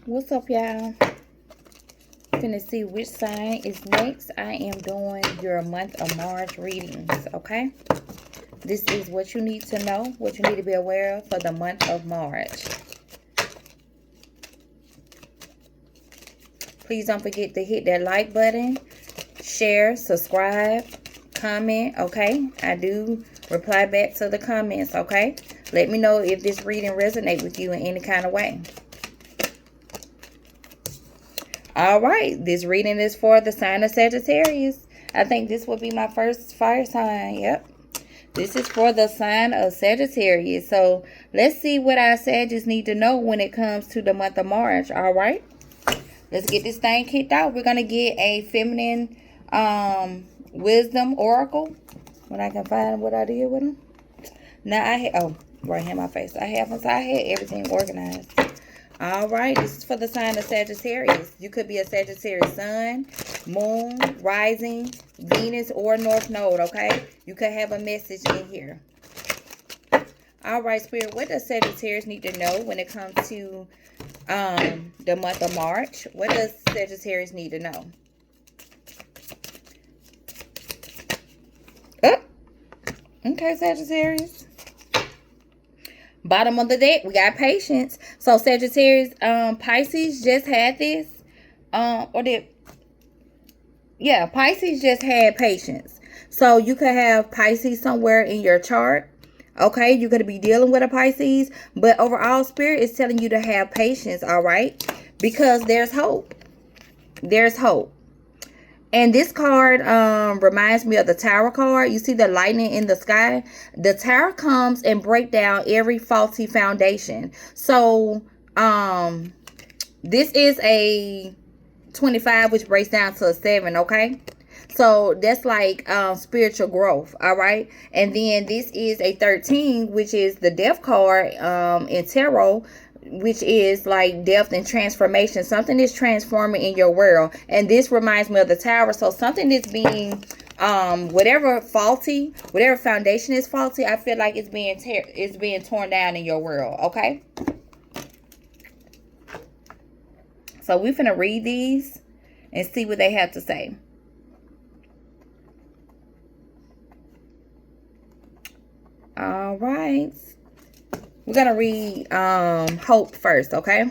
What's up, y'all? Finna see which sign is next. I am doing your month of March readings, okay? This is what you need to know, what you need to be aware of for the month of March. Please don't forget to hit that like button, share, subscribe, comment, okay? I do reply back to the comments, okay? Let me know if this reading resonates with you in any kind of way. All right, this reading is for the sign of Sagittarius. I think this will be my first fire sign. Yep. This is for the sign of Sagittarius. So let's see what our Sagittarius need to know when it comes to the month of March. All right. Let's get this thing kicked off. We're going to get a feminine wisdom oracle. When I can find what I did with them. Now I had, oh, right here in my face. I had everything organized. All right, this is for the sign of Sagittarius. You could be a Sagittarius sun, moon, rising, Venus, or North Node, okay? You could have a message in here. All right, Spirit, what does Sagittarius need to know when it comes to the month of March? What does Sagittarius need to know? Oh, okay, Sagittarius. Bottom of the deck, we got patience. So Sagittarius, Pisces just had this. Pisces just had patience. So you could have Pisces somewhere in your chart. Okay, you're going to be dealing with a Pisces. But overall, Spirit is telling you to have patience, all right? Because there's hope. There's hope. And this card reminds me of the Tower card. You see the lightning in the sky? The Tower comes and break down every faulty foundation. So this is a 25, which breaks down to a 7, okay? So that's like spiritual growth, all right? And then this is a 13, which is the death card in tarot, which is like death and transformation. Something is transforming in your world. And this reminds me of the Tower. So something is being whatever faulty, whatever foundation is faulty, I feel like it's being torn down in your world, okay? So we're finna read these and see what they have to say. All right. We're going to read hope first, okay?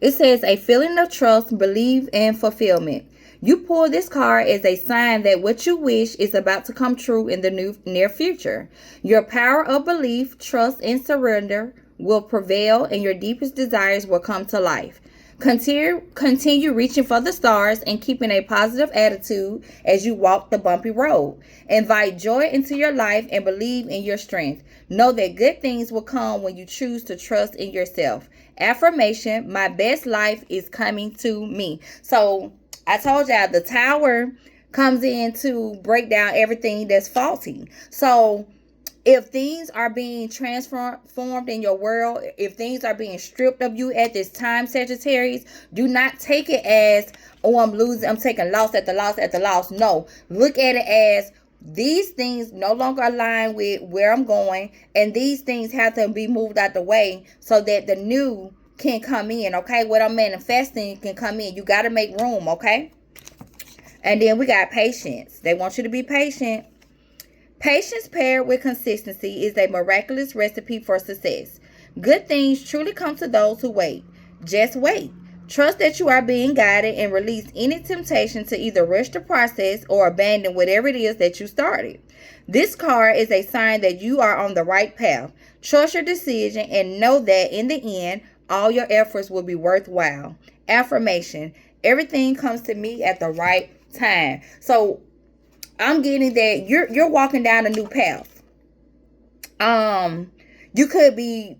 It says a feeling of trust, belief, and fulfillment. You pull this card as a sign that what you wish is about to come true in the near future. Your power of belief, trust, and surrender will prevail, and your deepest desires will come to life. Continue reaching for the stars and keeping a positive attitude as you walk the bumpy road. Invite joy into your life and believe in your strength. Know that good things will come when you choose to trust in yourself. Affirmation, my best life is coming to me. So I told y'all the Tower comes in to break down everything that's faulty. So if things are being transformed in your world, if things are being stripped of you at this time, Sagittarius, do not take it as, oh, I'm losing, I'm taking loss at the loss at the loss. No, look at it as these things no longer align with where I'm going, and these things have to be moved out the way so that the new can come in, okay? What I'm manifesting can come in. You got to make room, okay? And then we got patience. They want you to be patient. Patience paired with consistency is a miraculous recipe for success. Good things truly come to those who wait. Just wait. Trust that you are being guided and release any temptation to either rush the process or abandon whatever it is that you started. This card is a sign that you are on the right path. Trust your decision and know that in the end, all your efforts will be worthwhile. Affirmation. Everything comes to me at the right time. So I'm getting that you're walking down a new path. You could be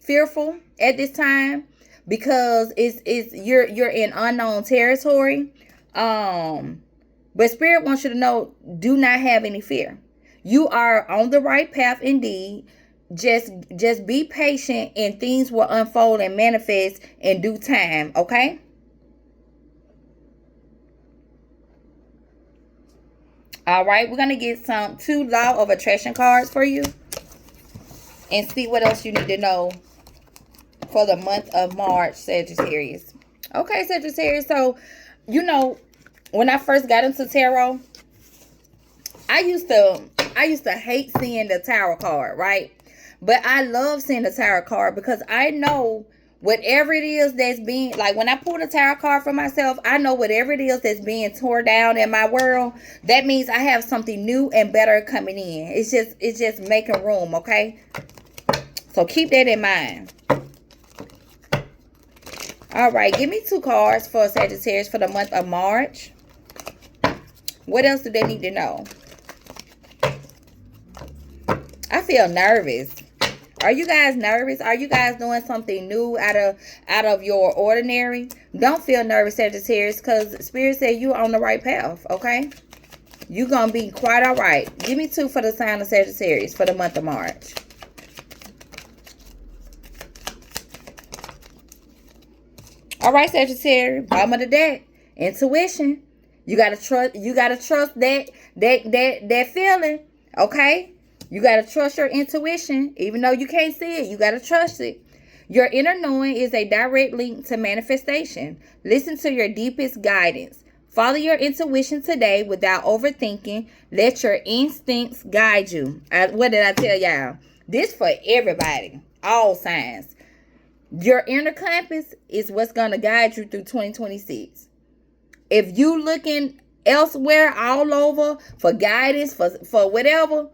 fearful at this time because you're in unknown territory. But Spirit wants you to know, do not have any fear. You are on the right path indeed. Just be patient and things will unfold and manifest in due time, okay? All right, we're going to get two law of attraction cards for you and see what else you need to know for the month of March, Sagittarius. Okay, Sagittarius. So, you know, when I first got into tarot, I used to hate seeing the tarot card, right? But I love seeing the tarot card because I know whatever it is that's being, like when I pull the tarot card for myself, I know whatever it is that's being torn down in my world, that means I have something new and better coming in. It's just making room, okay? So keep that in mind. All right, give me 2 cards for Sagittarius for the month of March. What else do they need to know? I feel nervous. Are you guys nervous? Are you guys doing something new out of your ordinary? Don't feel nervous, Sagittarius, because Spirit said you're on the right path, okay? You're going to be quite all right. Give me 2 for the sign of Sagittarius for the month of March. All right, Sagittarius, bottom of the deck. Intuition. You gotta trust that feeling, okay? You got to trust your intuition. Even though you can't see it, you got to trust it. Your inner knowing is a direct link to manifestation. Listen to your deepest guidance. Follow your intuition today without overthinking. Let your instincts guide you. What did I tell y'all? This for everybody. All signs. Your inner compass is what's going to guide you through 2026. If you looking elsewhere, all over, for guidance, for whatever,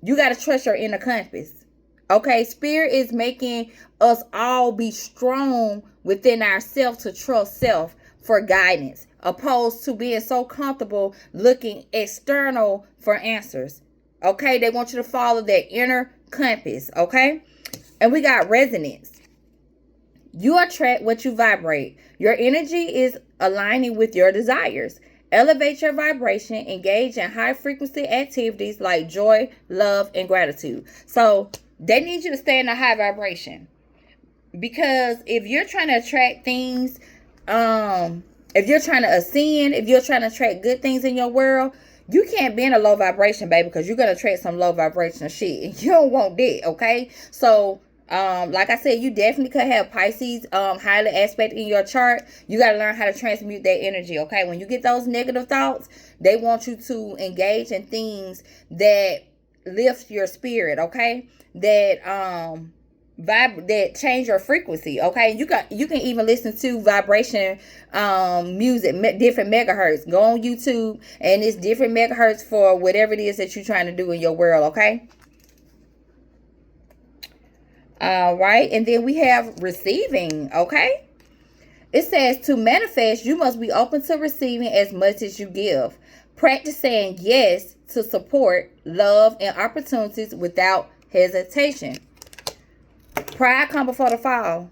you got to trust your inner compass. Okay, Spirit is making us all be strong within ourselves to trust self for guidance, opposed to being so comfortable looking external for answers. Okay, they want you to follow their inner compass. Okay, and we got resonance. You attract what you vibrate. Your energy is aligning with your desires. Elevate your vibration. Engage in high frequency activities like joy, love, and gratitude. So they need you to stay in a high vibration. Because if you're trying to attract things, if you're trying to ascend, if you're trying to attract good things in your world, you can't be in a low vibration, baby, because you're going to attract some low vibration shit. And you don't want that, okay? So like I said, you definitely could have Pisces highly aspect in your chart. You got to learn how to transmute that energy, okay? When you get those negative thoughts, they want you to engage in things that lift your spirit, okay? That that change your frequency, okay? You can even listen to vibration music, different megahertz. Go on YouTube, and it's different megahertz for whatever it is that you're trying to do in your world, okay? All right, and then we have receiving, okay? It says to manifest, you must be open to receiving as much as you give. Practice saying yes to support, love, and opportunities without hesitation. Pride comes before the fall.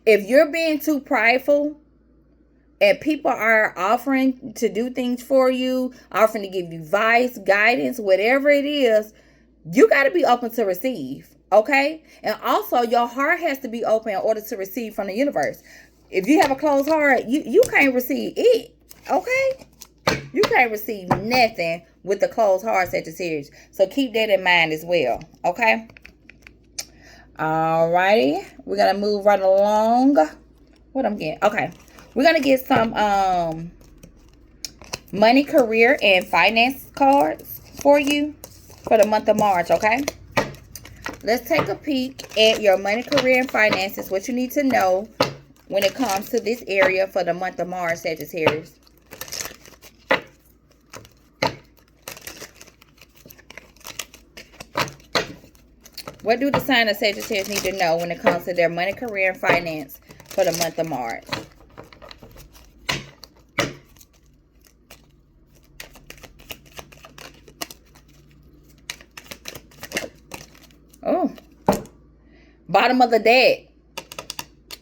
If you're being too prideful and people are offering to do things for you, offering to give you advice, guidance, whatever it is, you got to be open to receive. Okay? And also, your heart has to be open in order to receive from the universe. If you have a closed heart, you can't receive it. Okay? You can't receive nothing with the closed heart, Sagittarius. So keep that in mind as well. Okay? Alrighty. We're going to move right along. What I'm getting? Okay. We're going to get some money, career, and finance cards for you for the month of March. Okay? Let's take a peek at your money, career, and finances. What you need to know when it comes to this area for the month of March, Sagittarius. What do the sign of Sagittarius need to know when it comes to their money, career, and finance for the month of March? Oh, bottom of the deck.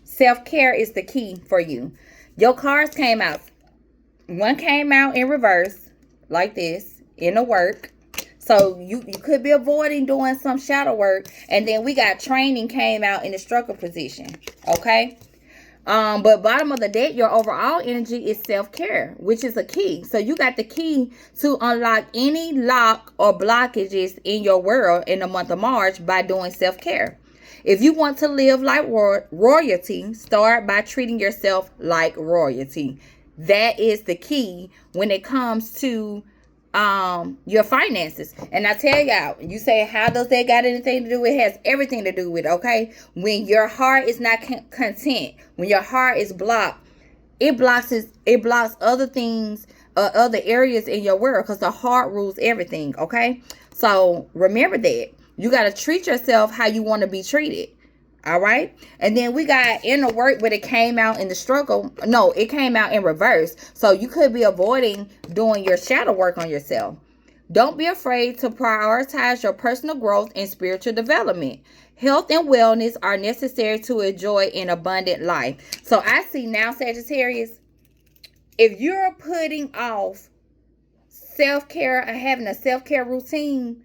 Self-care is the key for you. Your cards came out. One came out in reverse, like this, in the work. So you could be avoiding doing some shadow work. And then we got training came out in the struggle position. Okay? But bottom of the deck, your overall energy is self-care, which is a key. So you got the key to unlock any lock or blockages in your world in the month of March by doing self-care. If you want to live like royalty, start by treating yourself like royalty. That is the key when it comes to your finances. And I tell y'all, you say, how does that got anything to do? It has everything to do with, okay, when your heart is not content, when your heart is blocked, it blocks other things, other areas in your world, because the heart rules everything. Okay, so remember that you got to treat yourself how you want to be treated. All right. And then we got inner work, but it came out in the struggle. No, it came out in reverse. So you could be avoiding doing your shadow work on yourself. Don't be afraid to prioritize your personal growth and spiritual development. Health and wellness are necessary to enjoy an abundant life. So I see now, Sagittarius, if you're putting off self-care or having a self-care routine,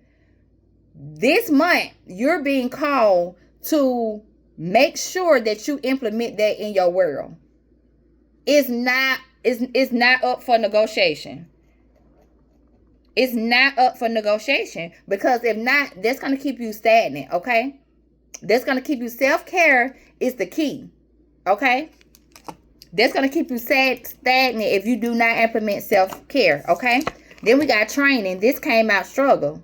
this month you're being called to make sure that you implement that in your world. It's not up for negotiation. It's not up for negotiation, because if not, that's going to keep you stagnant. Okay, that's going to keep you. Self-care is the key. Okay, that's going to keep you stagnant if you do not implement self-care. Okay, then we got training. This came out struggle.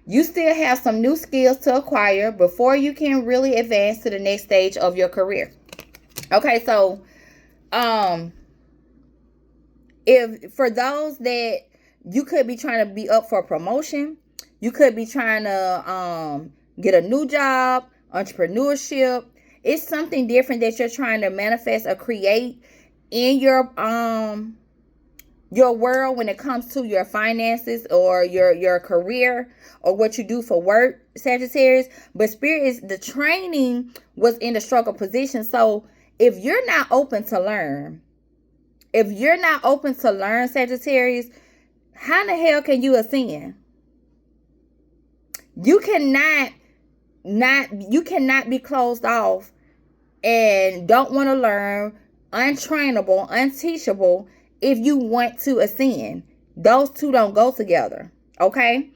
You still have some new skills to acquire before you can really advance to the next stage of your career. Okay, so if for those that you could be trying to be up for promotion, you could be trying to get a new job, entrepreneurship. It's something different that you're trying to manifest or create in your world when it comes to your finances or your career or what you do for work, Sagittarius. But Spirit is the training was in the struggle position. So if you're not open to learn, Sagittarius, how in the hell can you ascend? You cannot be closed off and don't want to learn, untrainable, unteachable, if you want to ascend. Those two don't go together. Okay?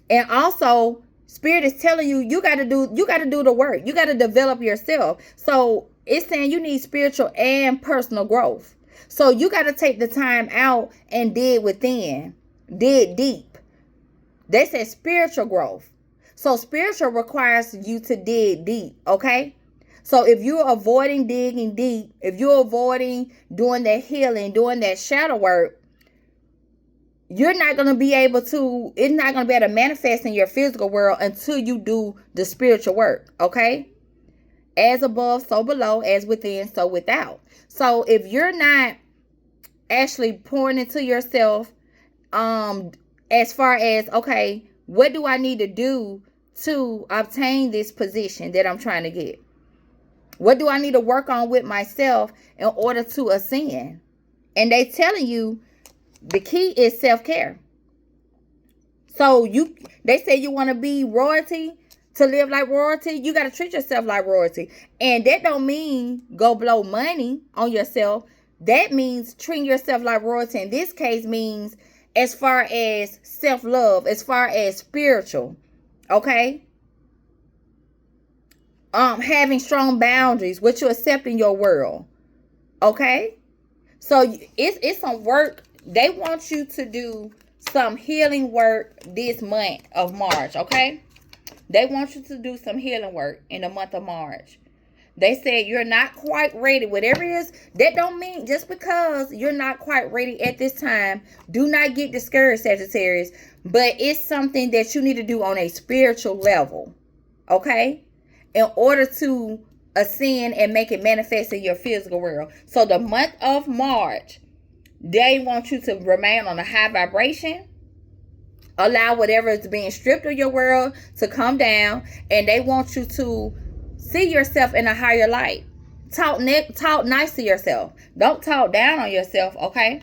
And also, Spirit is telling you, you got to do the work. You got to develop yourself. So it's saying you need spiritual and personal growth. So you got to take the time out and dig within, dig deep. They said spiritual growth. So spiritual requires you to dig deep. Okay? So if you're avoiding digging deep, if you're avoiding doing that healing, doing that shadow work, you're not going to be able to, it's not going to be able to manifest in your physical world until you do the spiritual work. Okay? As above, so below, as within, so without. So if you're not actually pouring into yourself, as far as, okay, what do I need to do to obtain this position that I'm trying to get? What do I need to work on with myself in order to ascend? And they telling you the key is self-care. So they say you want to be royalty, to live like royalty, you got to treat yourself like royalty. And that don't mean go blow money on yourself. That means treating yourself like royalty. In this case means as far as self-love, as far as spiritual. Okay? Having strong boundaries, what you accept in your world. Okay? So it's some work. They want you to do some healing work this month of March. Okay? They want you to do some healing work in the month of March. They said you're not quite ready. Whatever it is, that don't mean just because you're not quite ready at this time, do not get discouraged, Sagittarius. But it's something that you need to do on a spiritual level. Okay? In order to ascend and make it manifest in your physical world. So the month of March, they want you to remain on a high vibration. Allow whatever is being stripped of your world to come down. And they want you to see yourself in a higher light. Talk nice to yourself. Don't talk down on yourself, okay?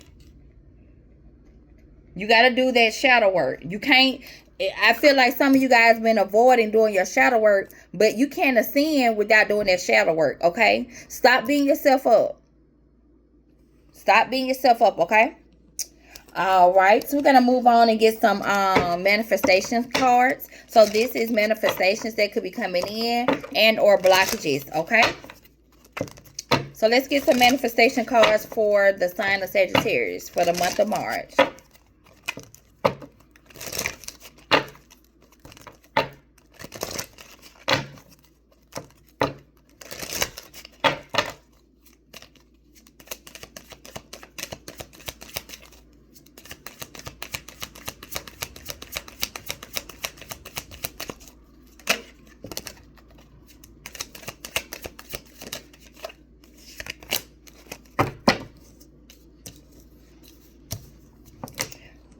You got to do that shadow work. You can't, I feel like some of you guys been avoiding doing your shadow work, but you can't ascend without doing that shadow work, okay? Stop beating yourself up. Stop beating yourself up, okay? All right, so we're going to move on and get some manifestation cards. So this is manifestations that could be coming in and or blockages, okay? So let's get some manifestation cards for the sign of Sagittarius for the month of March.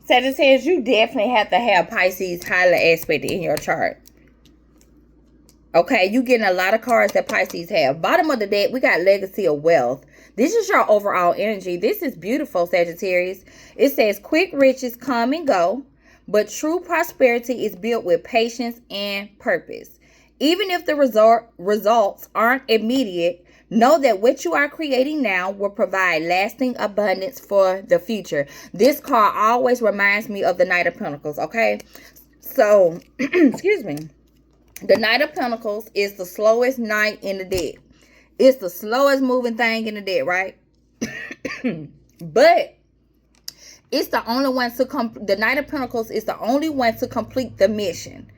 Sagittarius, you definitely have to have Pisces highly aspected in your chart. Okay, you getting a lot of cards that Pisces have. Bottom of the deck, we got legacy of wealth. This is your overall energy. This is beautiful, Sagittarius. It says quick riches come and go, but true prosperity is built with patience and purpose. Even if the results aren't immediate, know that what you are creating now will provide lasting abundance for the future. This card always reminds me of the Knight of Pentacles, okay? So, excuse me. The Knight of Pentacles is the slowest knight in the deck. It's the slowest moving thing in the deck, right? But it's the only one to the Knight of Pentacles is the only one to complete the mission.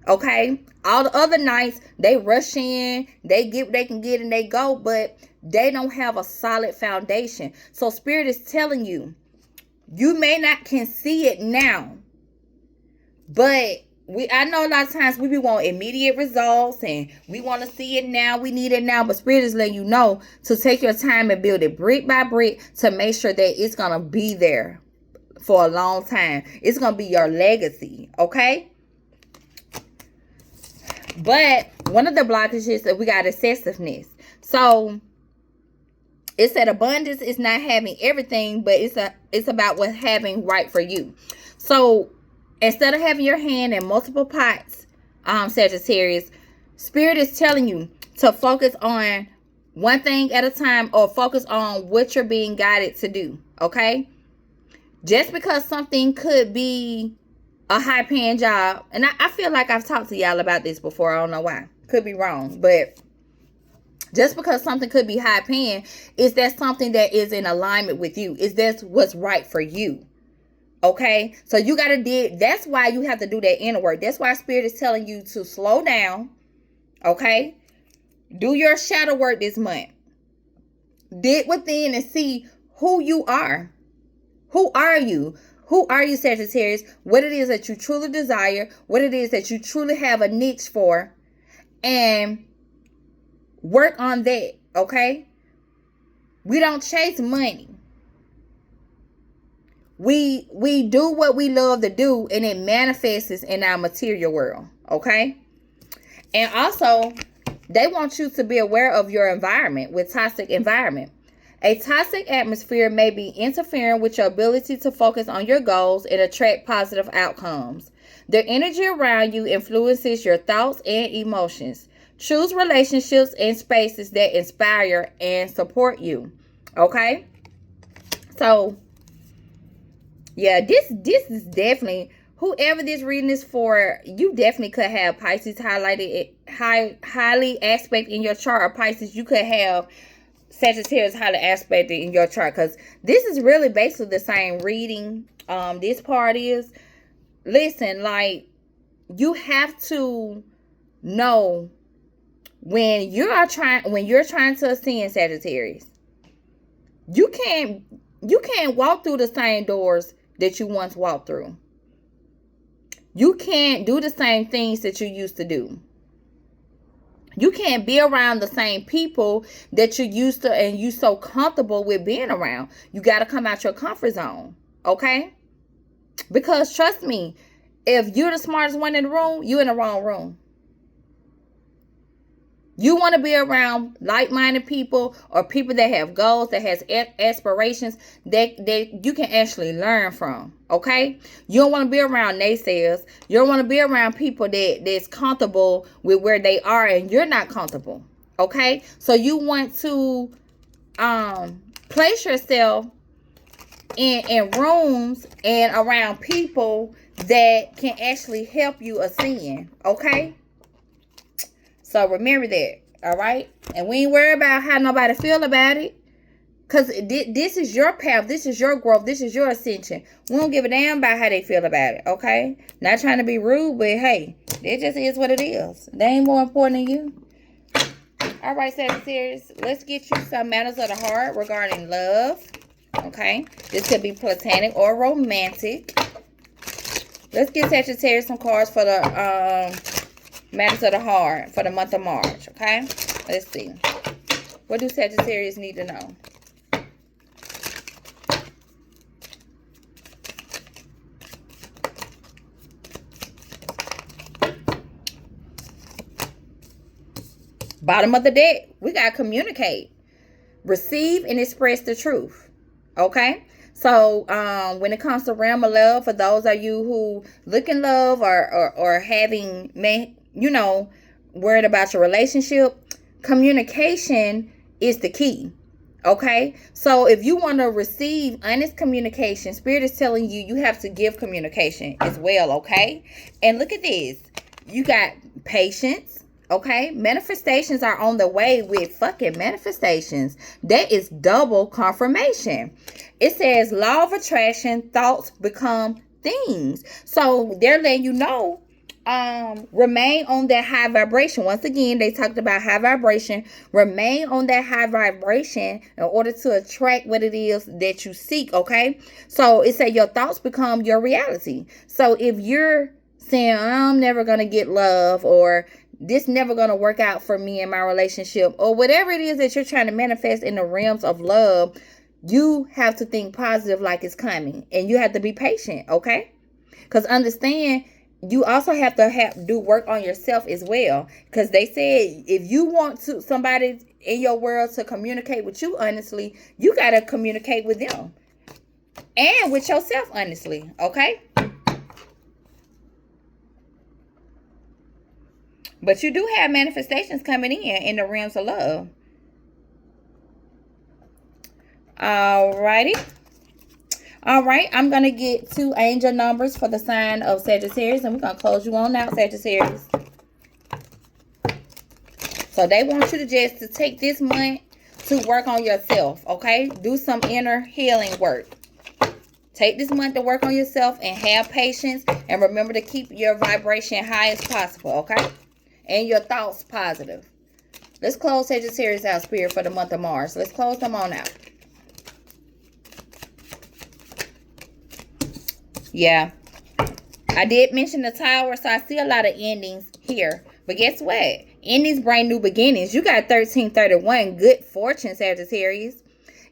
Okay, all the other knights, they rush in, they get what they can get and they go, but they don't have a solid foundation. So Spirit is telling you, you may not can see it now, but I know a lot of times we want immediate results and we want to see it now, we need it now, but Spirit is letting you know to take your time and build it brick by brick to make sure that it's going to be there for a long time. It's going to be your legacy, okay? But one of the blockages is that we got excessiveness. So it said abundance is not having everything, but it's about what's having right for you. So instead of having your hand in multiple pots, Sagittarius, Spirit is telling you to focus on one thing at a time, or focus on what you're being guided to do, okay? Just because something could be a high paying job, and I feel like I've talked to y'all about this before, I don't know why, could be wrong, but just because something could be high paying, is that something that is in alignment with you? Is that what's right for you? Okay, so you got to dig. That's why you have to do that inner work. That's why Spirit is telling you to slow down. Okay, do your shadow work this month. Dig within and see who you are. Who are you? Who are you, Sagittarius? What it is that you truly desire, what it is that you truly have a niche for, and work on that, okay? We don't chase money. We do what we love to do, and it manifests in our material world, okay? And also, they want you to be aware of your environment with toxic environment. A toxic atmosphere may be interfering with your ability to focus on your goals and attract positive outcomes. The energy around you influences your thoughts and emotions. Choose relationships and spaces that inspire and support you. Okay? So, yeah, this is definitely, whoever this reading is for, you definitely could have Pisces highlighted, highly aspect in your chart, or Pisces, you could have Sagittarius highly aspected in your chart, because this is really basically the same reading. This part is, listen, like, you have to know when you're trying to ascend, Sagittarius, you can't walk through the same doors that you once walked through. You can't do the same things that you used to do. You can't be around the same people that you used to and you so comfortable with being around. You got to come out your comfort zone, okay? Because trust me, if you're the smartest one in the room, you're in the wrong room. You want to be around like-minded people or people that have goals, that has aspirations that you can actually learn from. Okay? You don't want to be around naysayers. You don't want to be around people that's comfortable with where they are and you're not comfortable. Okay? So you want to place yourself in rooms and around people that can actually help you ascend. Okay? So remember that, all right? And we ain't worry about how nobody feel about it. Because this is your path. This is your growth. This is your ascension. We don't give a damn about how they feel about it, okay? Not trying to be rude, but hey, it just is what it is. They ain't more important than you. All right, Sagittarius, let's get you some matters of the heart regarding love, okay? This could be platonic or romantic. Let's get Sagittarius some cards for the matters of the heart for the month of March, okay? Let's see. What do Sagittarius need to know? Bottom of the deck, we got to communicate. Receive and express the truth, okay? So when it comes to realm of love, for those of you who look in love or having, worried about your relationship, communication is the key. Okay, so if you want to receive honest communication, Spirit is telling you have to give communication as well. Okay, and look at this, you got patience. Okay, manifestations are on the way with fucking manifestations. That is double confirmation. It says law of attraction, thoughts become things. So they're letting you know, remain on that high vibration. Once again, they talked about high vibration. Remain on that high vibration in order to attract what it is that you seek. Okay, so it said your thoughts become your reality. So if you're saying I'm never gonna get love, or this never gonna work out for me in my relationship, or whatever it is that you're trying to manifest in the realms of love, you have to think positive like it's coming, and you have to be patient. Okay, because understand, you also have to do work on yourself as well, because they said if you want somebody in your world to communicate with you honestly, you got to communicate with them and with yourself honestly. Okay, but you do have manifestations coming in the realms of love. Alrighty. All right, I'm going to get 2 angel numbers for the sign of Sagittarius, and we're going to close you on out, Sagittarius. So they want you to just to take this month to work on yourself, okay? Do some inner healing work. Take this month to work on yourself and have patience, and remember to keep your vibration high as possible, okay? And your thoughts positive. Let's close Sagittarius out, Spirit, for the month of March. Let's close them on out. Yeah, I did mention the Tower, so I see a lot of endings here. But guess what? Endings bring new beginnings. You got 1331, good fortune, Sagittarius.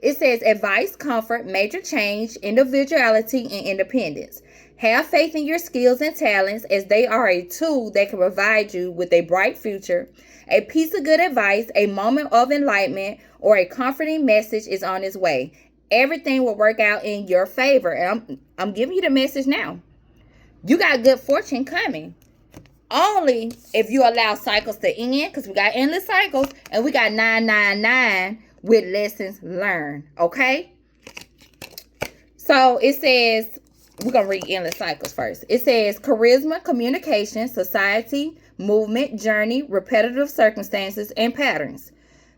It says advice, comfort, major change, individuality, and independence. Have faith in your skills and talents, as they are a tool that can provide you with a bright future. A piece of good advice, a moment of enlightenment, or a comforting message is on its way. Everything will work out in your favor. And I'm giving you the message now. You got good fortune coming. Only if you allow cycles to end, because we got endless cycles, and we got 999 with lessons learned. Okay? So it says, we're going to read endless cycles first. It says charisma, communication, society, movement, journey, repetitive circumstances, and patterns.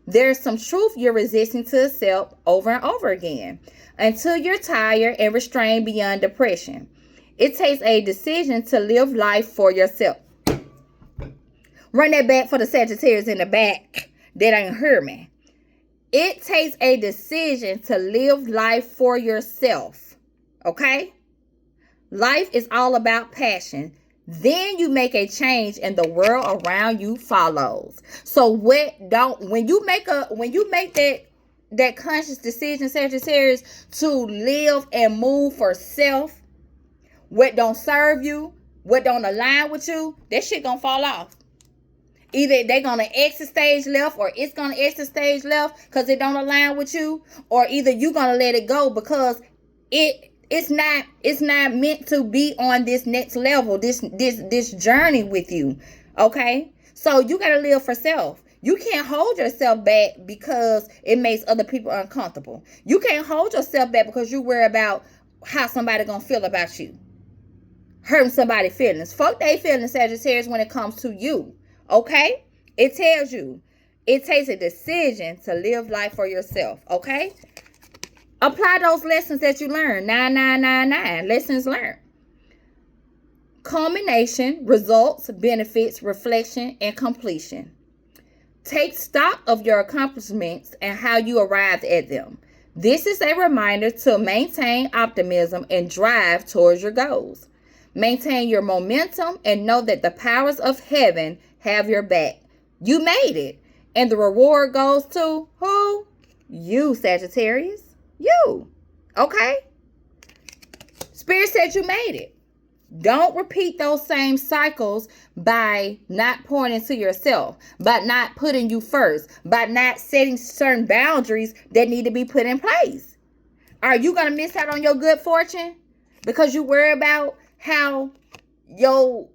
There's some truth you're resisting to accept over and over again until you're tired and restrained beyond depression. It takes a decision to live life for yourself. Run that back for the Sagittarius in the back that ain't heard me. It takes a decision to live life for yourself. Okay? Life is all about passion. Then you make a change and the world around you follows. So when you make that conscious decision, Sagittarius, to live and move for self, what don't serve you, what don't align with you, that shit gonna fall off. Either they're gonna exit stage left, or it's gonna exit stage left because it don't align with you, or either you gonna let it go because it's not meant to be on this next level, this journey with you. Okay, so you gotta live for self. You can't hold yourself back because it makes other people uncomfortable. You can't hold yourself back because you worry about how somebody gonna feel about you, hurting somebody's feelings. Fuck they feelings, Sagittarius, when it comes to you. Okay? It tells you. It takes a decision to live life for yourself. Okay? Apply those lessons that you learned. 9999. Lessons learned. Culmination, results, benefits, reflection, and completion. Take stock of your accomplishments and how you arrived at them. This is a reminder to maintain optimism and drive towards your goals. Maintain your momentum and know that the powers of heaven have your back. You made it. And the reward goes to who? You, Sagittarius. You. Okay? Spirit said you made it. Don't repeat those same cycles by not pouring into yourself, by not putting you first, by not setting certain boundaries that need to be put in place. Are you going to miss out on your good fortune because you worry about how your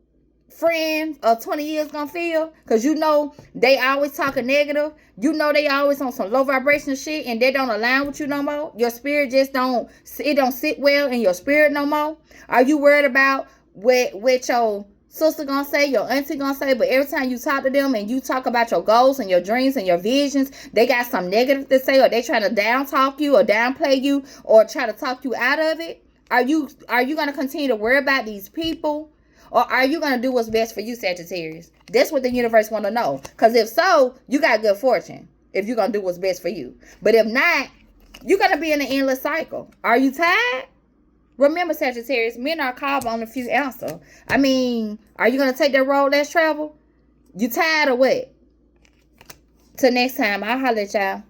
friends of 20 years gonna feel? Because you know they always talking negative. You know they always on some low vibration shit, and they don't align with you no more. Your spirit just don't sit well in your spirit no more. Are you worried about what your sister gonna say, your auntie gonna say? But every time you talk to them and you talk about your goals and your dreams and your visions, they got some negative to say, or they trying to down talk you or downplay you or try to talk you out of it. Are you going to continue to worry about these people? Or are you going to do what's best for you, Sagittarius? That's what the universe want to know. Because if so, you got good fortune. If you're going to do what's best for you. But if not, you're going to be in an endless cycle. Are you tired? Remember, Sagittarius, men are called on a few answer. I mean, are you going to take that road less travel? You tired or what? Till next time, I'll holler at y'all.